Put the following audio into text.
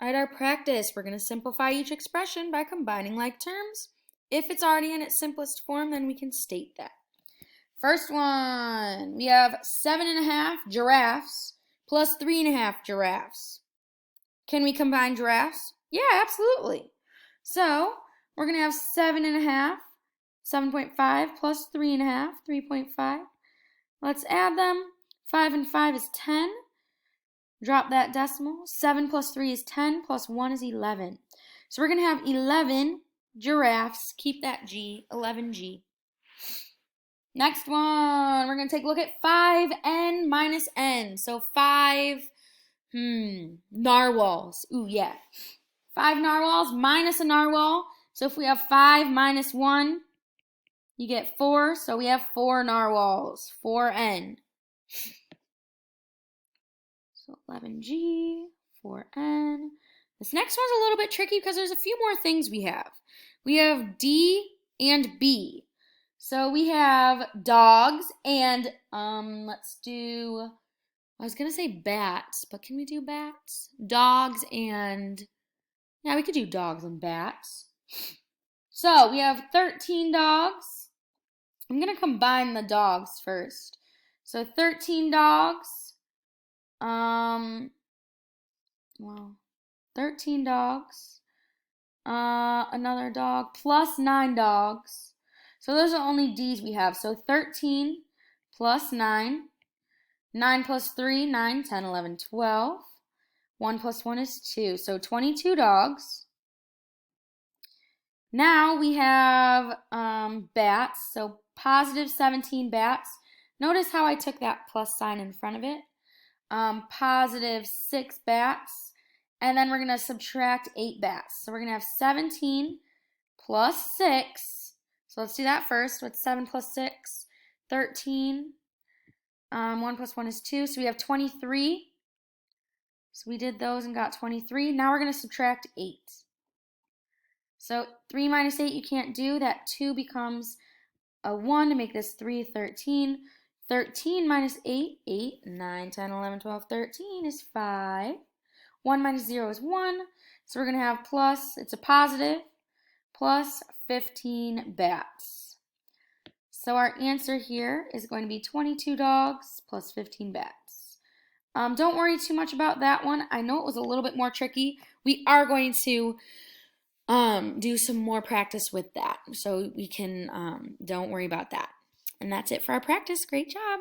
All right, our practice. We're going to simplify each expression by combining like terms. If it's already in its simplest form, then we can state that. First one, we have 7.5 giraffes plus 3.5 giraffes. Can we combine giraffes? Yeah, absolutely. So we're going to have 7.5, 7.5 plus 3.5, 3.5. Let's add them. 5 and 5 is 10. Drop that decimal. 7 plus 3 is 10, plus 1 is 11. So we're going to have 11 giraffes. Keep that G, 11G. Next one, we're going to take a look at 5n minus n. So 5, narwhals. Ooh, yeah. 5 narwhals minus a narwhal. So if we have 5 minus 1, you get 4. So we have 4 narwhals, 4n. So 11G, 4n. This next one's a little bit tricky because there's a few more things we have. We have D and B. So we have dogs and, let's do, I was going to say bats, but can we do bats? Dogs and, yeah, we could do dogs and bats. So we have 13 dogs. I'm going to combine the dogs first. So 13 dogs, 13 dogs, another dog, plus 9 dogs. So those are only D's we have. So 13 plus 9, 9 plus 3, 9, 10, 11, 12. 1 plus 1 is 2, so 22 dogs. Now we have bats, so positive 17 bats. Notice how I took that plus sign in front of it. Positive 6 bats, and then we're going to subtract 8 bats. So we're going to have 17 plus 6. So let's do that first. What's 7 plus 6? 13. 1 plus 1 is 2, so we have 23. So we did those and got 23. Now we're going to subtract 8. So 3 minus 8 you can't do. That 2 becomes a 1 to make this 3, 13. 13 minus 8, 8, 9, 10, 11, 12, 13 is 5. 1 minus 0 is 1. So we're going to have plus, it's a positive, plus 15 bats. So our answer here is going to be 22 dogs plus 15 bats. Don't worry too much about that one. I know it was a little bit more tricky. We are going to do some more practice with that. So we can, don't worry about that. And that's it for our practice. Great job.